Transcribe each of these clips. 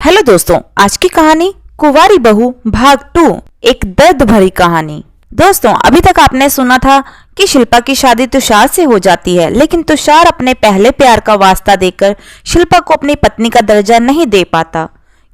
Hello दोस्तों, आज की कहानी कुंवारी बहू भाग 2, एक दर्द भरी कहानी। दोस्तों, अभी तक आपने सुना था कि शिल्पा की शादी तुषार से हो जाती है, लेकिन तुषार अपने पहले प्यार का वास्ता देकर शिल्पा को अपनी पत्नी का दर्जा नहीं दे पाता,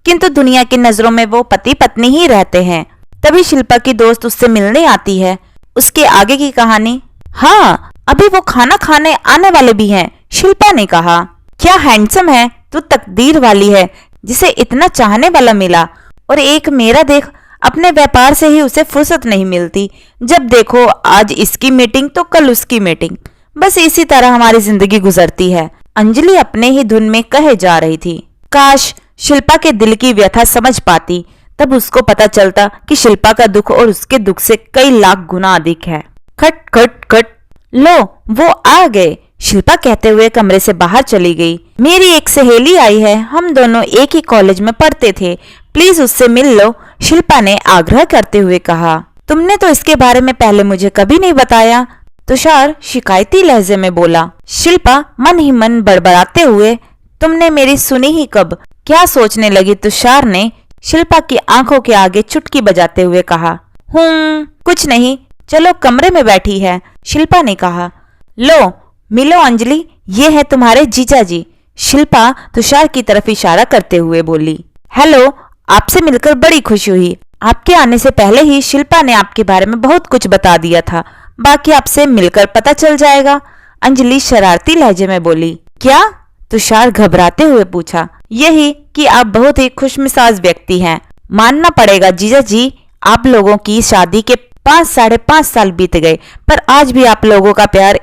किंतु दुनिया की नजरों में वो पति पत्नी ही रहते हैं। तभी शिल्पा की दोस्त उससे मिलने आती है। उसके आगे की कहानी। हाँ, अभी वो खाना खाने आने वाले भी हैं। शिल्पा ने कहा, क्या हैंडसम है तू, तकदीर वाली है जिसे इतना चाहने वाला मिला। और एक मेरा देख, अपने व्यापार से ही उसे फुर्सत नहीं मिलती। जब देखो आज इसकी मीटिंग तो कल उसकी मीटिंग, बस इसी तरह हमारी जिंदगी गुजरती है। अंजलि अपने ही धुन में कहे जा रही थी। काश शिल्पा के दिल की व्यथा समझ पाती, तब उसको पता चलता कि शिल्पा का दुख और उसके दुख से कई लाख गुना अधिक है। खट खट खट, लो वो आ गए, शिल्पा कहते हुए कमरे से बाहर चली गई। मेरी एक सहेली आई है, हम दोनों एक ही कॉलेज में पढ़ते थे, प्लीज उससे मिल लो, शिल्पा ने आग्रह करते हुए कहा। तुमने तो इसके बारे में पहले मुझे कभी नहीं बताया, तुषार शिकायती लहजे में बोला। शिल्पा मन ही मन बड़बड़ाते हुए, तुमने मेरी सुनी ही कब, क्या सोचने लगी, तुषार ने शिल्पा की आंखों के आगे चुटकी बजाते हुए कहा। कुछ नहीं, चलो कमरे में बैठी है, शिल्पा ने कहा। लो मिलो अंजलि, ये है तुम्हारे जीजा जी, शिल्पा तुषार की तरफ इशारा करते हुए बोली। हेलो, आपसे मिलकर बड़ी खुशी हुई। आपके आने से पहले ही शिल्पा ने आपके बारे में बहुत कुछ बता दिया था, बाकी आपसे मिलकर पता चल जाएगा, अंजलि शरारती लहजे में बोली। क्या? तुषार घबराते हुए पूछा। यही कि आप बहुत ही खुशमिजाज व्यक्ति हैं। मानना पड़ेगा जीजा जी, आप लोगों की शादी के 5-5.5 साल बीत गए, पर आज भी आप लोगों का प्यार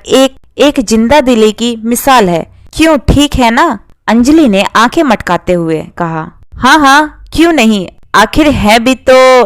एक जिंदा दिली की मिसाल है। क्यों, ठीक है ना? अंजलि ने आंखें मटकाते हुए कहा। हाँ हाँ, क्यों नहीं, आखिर है भी तो।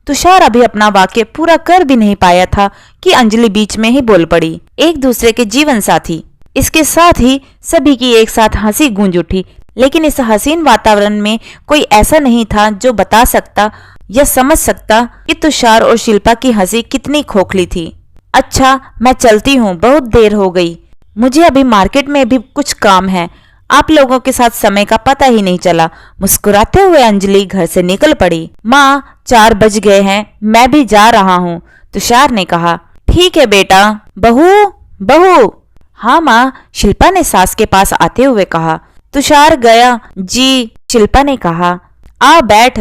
तुषार अभी अपना वाक्य पूरा कर भी नहीं पाया था कि अंजलि बीच में ही बोल पड़ी। एक दूसरे के जीवन साथी। इसके साथ ही सभी की एक साथ हंसी गूंज उठी, लेकिन इस हसीन वातावरण में कोई ऐसा नहीं था जो बता सकता या समझ सकता कि तुषार और शिल्पा की हंसी कितनी खोखली थी। अच्छा, मैं चलती हूँ, बहुत देर हो गई, मुझे अभी मार्केट में भी कुछ काम है। आप लोगों के साथ समय का पता ही नहीं चला। मुस्कुराते हुए अंजलि घर से निकल पड़ी। माँ, 4 बज गए हैं, मैं भी जा रहा हूँ, तुषार ने कहा। ठीक है बेटा। बहू। हाँ माँ, शिल्पा ने सास के पास आते हुए कहा। तुषार गया? जी, शिल्पा ने कहा। आ बैठ,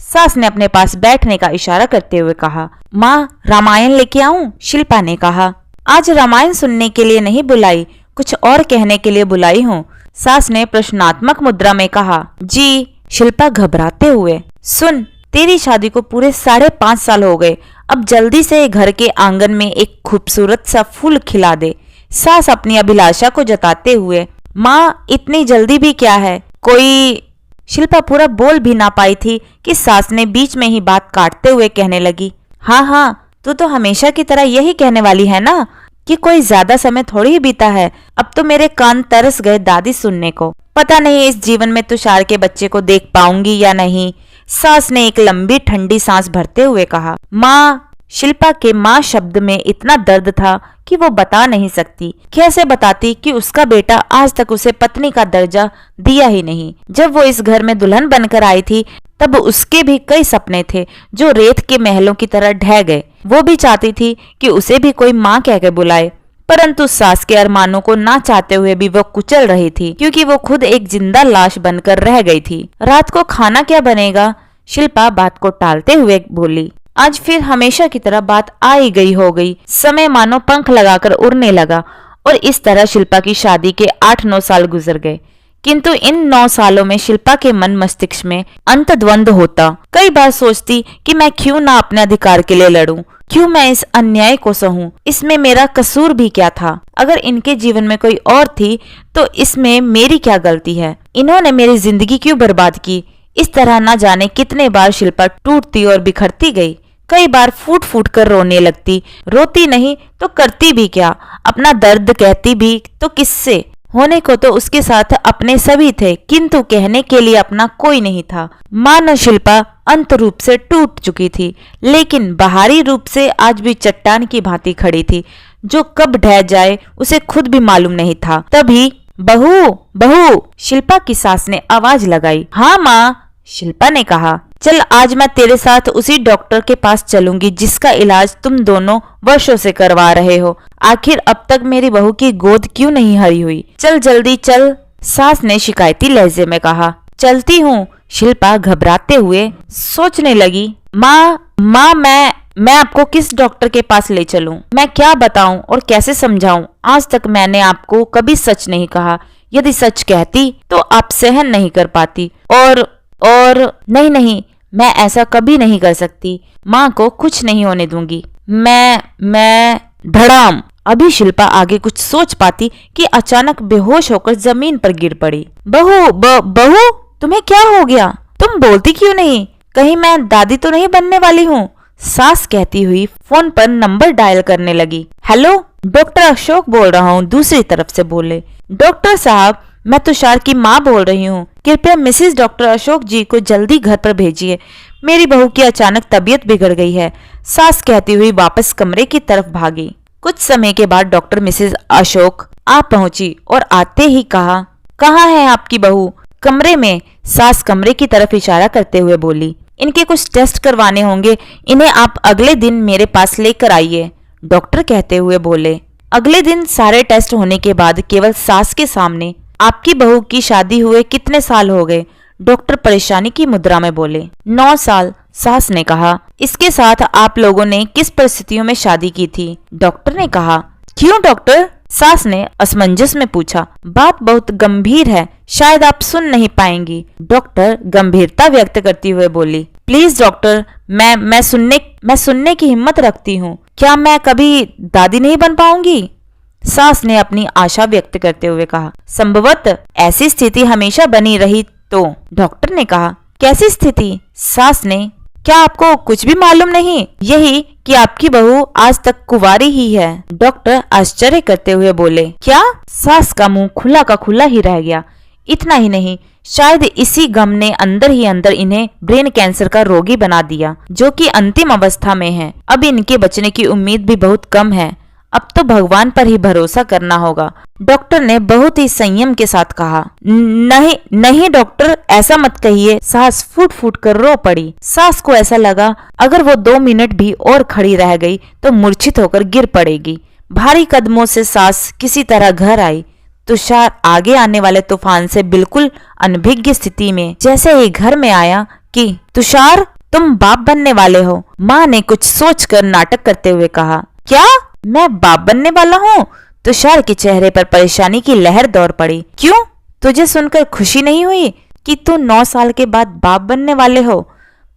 सास ने अपने पास बैठने का इशारा करते हुए कहा। माँ, रामायण लेके आऊं? शिल्पा ने कहा। आज रामायण सुनने के लिए नहीं बुलाई, कुछ और कहने के लिए बुलाई हूँ, सास ने प्रश्नात्मक मुद्रा में कहा। जी, शिल्पा घबराते हुए। सुन, तेरी शादी को पूरे 5.5 साल हो गए, अब जल्दी से घर के आंगन में एक खूबसूरत सा फूल खिला दे, सास अपनी अभिलाषा को जताते हुए। माँ, इतनी जल्दी भी क्या है, कोई। शिल्पा पूरा बोल भी ना पाई थी कि सास ने बीच में ही बात काटते हुए कहने लगी। हाँ, तू तो हमेशा की तरह यही कहने वाली है ना कि कोई ज्यादा समय थोड़ी ही बीता है। अब तो मेरे कान तरस गए दादी सुनने को। पता नहीं इस जीवन में तुषार के बच्चे को देख पाऊंगी या नहीं, सास ने एक लंबी ठंडी सांस भरते हुए कहा। माँ, शिल्पा के माँ शब्द में इतना दर्द था कि वो बता नहीं सकती। कैसे बताती कि उसका बेटा आज तक उसे पत्नी का दर्जा दिया ही नहीं। जब वो इस घर में दुल्हन बनकर आई थी, तब उसके भी कई सपने थे जो रेत के महलों की तरह ढह गए। वो भी चाहती थी कि उसे भी कोई माँ कहकर बुलाए, परंतु सास के अरमानों को ना चाहते हुए भी वो कुचल रही थी, क्योंकि वो खुद एक जिंदा लाश बनकर रह गई थी। रात को खाना क्या बनेगा? शिल्पा बात को टालते हुए बोली। आज फिर हमेशा की तरह बात आई गई हो गई। समय मानो पंख लगाकर उड़ने लगा और इस तरह शिल्पा की शादी के 8-9 साल गुजर गए। किंतु इन 9 सालों में शिल्पा के मन मस्तिष्क में अंतर्द्वंद होता। कई बार सोचती कि मैं क्यों ना अपने अधिकार के लिए लड़ूं, क्यों मैं इस अन्याय को सहूं, इसमें मेरा कसूर भी क्या था? अगर इनके जीवन में कोई और थी तो इसमें मेरी क्या गलती है? इन्होंने मेरी जिंदगी क्यों बर्बाद की? इस तरह ना जाने कितने बार शिल्पा टूटती और बिखरती गई। कई बार फूट फूट कर रोने लगती। रोती नहीं तो करती भी क्या? अपना दर्द कहती भी तो किससे? होने को तो उसके साथ अपने सभी थे, किंतु कहने के लिए अपना कोई नहीं था। मानो शिल्पा अंत रूप से टूट चुकी थी, लेकिन बाहरी रूप से आज भी चट्टान की भांति खड़ी थी, जो कब ढह जाए उसे खुद भी मालूम नहीं था। तभी बहू, शिल्पा की सास ने आवाज लगाई। हाँ माँ, शिल्पा ने कहा, चल आज मैं तेरे साथ उसी डॉक्टर के पास चलूंगी जिसका इलाज तुम दोनों वर्षों से करवा रहे हो। आखिर अब तक मेरी बहू की गोद क्यों नहीं हरी हुई? चल जल्दी चल, सास ने शिकायती लहजे में कहा। चलती हूँ, शिल्पा घबराते हुए सोचने लगी। माँ मैं आपको किस डॉक्टर के पास ले चलूं? मैं क्या बताऊं और कैसे समझाऊं? आज तक मैंने आपको कभी सच नहीं कहा। यदि सच कहती तो आप सहन नहीं कर पाती। और नहीं, मैं ऐसा कभी नहीं कर सकती। माँ को कुछ नहीं होने दूंगी। मैं धड़ाम। अभी शिल्पा आगे कुछ सोच पाती कि अचानक बेहोश होकर जमीन पर गिर पड़ी। बहू तुम्हें क्या हो गया? तुम बोलती क्यों नहीं? कहीं मैं दादी तो नहीं बनने वाली हूँ? सास कहती हुई फोन पर नंबर डायल करने लगी। हेलो, डॉक्टर अशोक बोल रहा हूँ, दूसरी तरफ से बोले। डॉक्टर साहब, मैं तुषार की माँ बोल रही हूँ। कृपया मिसेस डॉक्टर अशोक जी को जल्दी घर पर भेजिए। मेरी बहू की अचानक तबीयत बिगड़ गई है, सास कहती हुई वापस कमरे की तरफ भागी। कुछ समय के बाद डॉक्टर मिसेस अशोक आ पहुंची और आते ही कहा, कहाँ है आपकी बहू? कमरे में, सास कमरे की तरफ इशारा करते हुए बोली। इनके कुछ टेस्ट करवाने होंगे, इन्हें आप अगले दिन मेरे पास लेकर आइए, डॉक्टर कहते हुए बोले। अगले दिन सारे टेस्ट होने के बाद केवल सास के सामने, आपकी बहू की शादी हुए कितने साल हो गए? डॉक्टर परेशानी की मुद्रा में बोले। 9 साल, सास ने कहा। इसके साथ आप लोगों ने किस परिस्थितियों में शादी की थी? डॉक्टर ने कहा। क्यों डॉक्टर? सास ने असमंजस में पूछा। बात बहुत गंभीर है, शायद आप सुन नहीं पाएंगी, डॉक्टर गंभीरता व्यक्त करती हुए बोली। प्लीज डॉक्टर, मैं सुनने की हिम्मत रखती हूँ। क्या मैं कभी दादी नहीं बन पाऊंगी? सास ने अपनी आशा व्यक्त करते हुए कहा। संभवतः ऐसी स्थिति हमेशा बनी रही तो, डॉक्टर ने कहा। कैसी स्थिति? सास ने। क्या आपको कुछ भी मालूम नहीं? यही कि आपकी बहू आज तक कुंवारी ही है, डॉक्टर आश्चर्य करते हुए बोले। क्या? सास का मुंह खुला का खुला ही रह गया। इतना ही नहीं, शायद इसी गम ने अंदर ही अंदर इन्हें ब्रेन कैंसर का रोगी बना दिया, जो कि अंतिम अवस्था में है। अब इनके बचने की उम्मीद भी बहुत कम है। अब तो भगवान पर ही भरोसा करना होगा, डॉक्टर ने बहुत ही संयम के साथ कहा। नहीं डॉक्टर, ऐसा मत कहिए, सास फूट फूट कर रो पड़ी। सास को ऐसा लगा अगर वो 2 मिनट भी और खड़ी रह गई तो मूर्छित होकर गिर पड़ेगी। भारी कदमों से सास किसी तरह घर आई। तुषार आगे आने वाले तूफान से बिल्कुल अनभिज्ञ स्थिति में जैसे ही घर में आया कि तुषार, तुम बाप बनने वाले हो, माँ ने कुछ सोचकर नाटक करते हुए कहा। क्या? मैं बाप बनने वाला हूँ? तुषार के चेहरे पर परेशानी की लहर दौड़ पड़ी। क्यों? तुझे सुनकर खुशी नहीं हुई कि तू 9 साल के बाद बाप बनने वाले हो?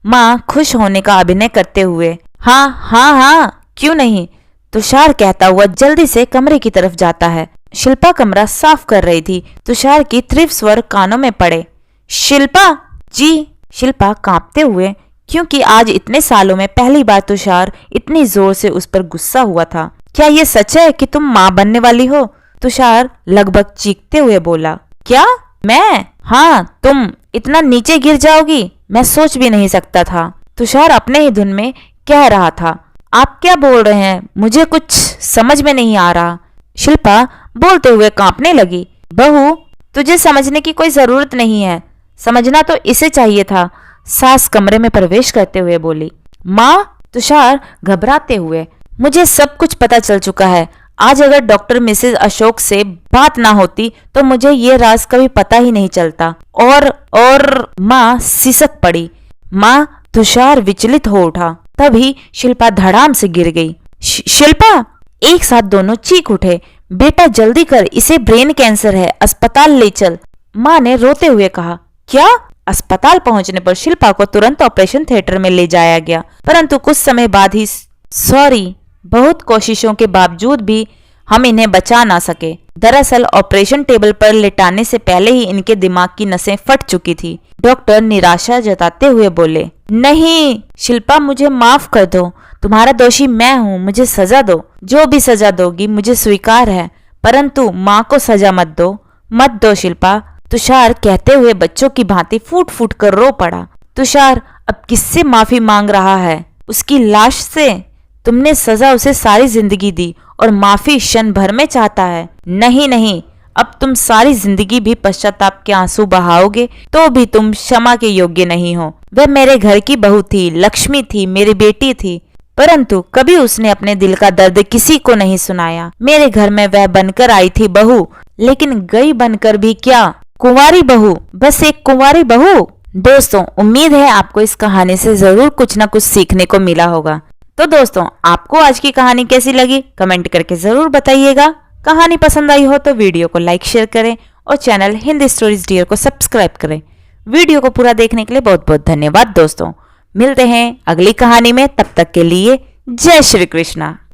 माँ खुश होने का अभिनय करते हुए। हाँ, क्यों नहीं, तुषार कहता हुआ जल्दी से कमरे की तरफ जाता है। शिल्पा कमरा साफ कर रही थी। तुषार की तीव्र स्वर कानों में पड़े। शिल्पा जी। शिल्पा कांपते हुए, क्योंकि आज इतने सालों में पहली बार तुषार इतनी जोर से उस पर गुस्सा हुआ था। क्या ये सच है कि तुम माँ बनने वाली हो? तुषार लगभग चीखते हुए बोला। क्या? मैं? हाँ, तुम इतना नीचे गिर जाओगी मैं सोच भी नहीं सकता था, तुषार अपने ही धुन में कह रहा था। आप क्या बोल रहे हैं? मुझे कुछ समझ में नहीं आ रहा। शिल्पा बोलते हुए कांपने लगी। बहू, तुझे समझने की कोई जरूरत नहीं है, समझना तो इसे चाहिए था, सास कमरे में प्रवेश करते हुए बोली। माँ? तुषार घबराते हुए। मुझे सब कुछ पता चल चुका है। आज अगर डॉक्टर मिसेस अशोक से बात ना होती तो मुझे ये राज कभी पता ही नहीं चलता। और माँ सिसक पड़ी। माँ? तुषार विचलित हो उठा। तभी शिल्पा धड़ाम से गिर गई। शिल्पा! एक साथ दोनों चीख उठे। बेटा जल्दी कर, इसे ब्रेन कैंसर है, अस्पताल ले चल, माँ ने रोते हुए कहा। क्या? अस्पताल पहुंचने पर शिल्पा को तुरंत ऑपरेशन थिएटर में ले जाया गया, परंतु कुछ समय बाद ही बहुत कोशिशों के बावजूद भी हम इन्हें बचा ना सके। दरअसल ऑपरेशन टेबल पर लेटाने से पहले ही इनके दिमाग की नसें फट चुकी थी। डॉक्टर निराशा जताते हुए बोले। नहीं शिल्पा, मुझे माफ कर दो, तुम्हारा दोषी मैं हूँ, मुझे सजा दो, जो भी सजा दोगी मुझे स्वीकार है, परंतु माँ को सजा मत दो शिल्पा, तुषार कहते हुए बच्चों की भांति फूट फूट कर रो पड़ा। तुषार अब किससे माफी मांग रहा है? उसकी लाश से? तुमने सजा उसे सारी जिंदगी दी और माफी क्षण भर में चाहता है। नहीं, अब तुम सारी जिंदगी भी पश्चाताप के आंसू बहाओगे तो भी तुम क्षमा के योग्य नहीं हो। वह मेरे घर की बहू थी, लक्ष्मी थी, मेरी बेटी थी, परंतु कभी उसने अपने दिल का दर्द किसी को नहीं सुनाया। मेरे घर में वह बनकर आई थी बहू, लेकिन गई बनकर भी क्या, कुंवारी बहू, बस एक कुंवारी बहू। दोस्तों, उम्मीद है आपको इस कहानी से जरूर कुछ ना कुछ सीखने को मिला होगा। तो दोस्तों, आपको आज की कहानी कैसी लगी कमेंट करके जरूर बताइएगा। कहानी पसंद आई हो तो वीडियो को लाइक शेयर करें और चैनल हिंदी स्टोरीज डियर को सब्सक्राइब करें। वीडियो को पूरा देखने के लिए बहुत बहुत धन्यवाद दोस्तों। मिलते हैं अगली कहानी में, तब तक के लिए जय श्री कृष्णा।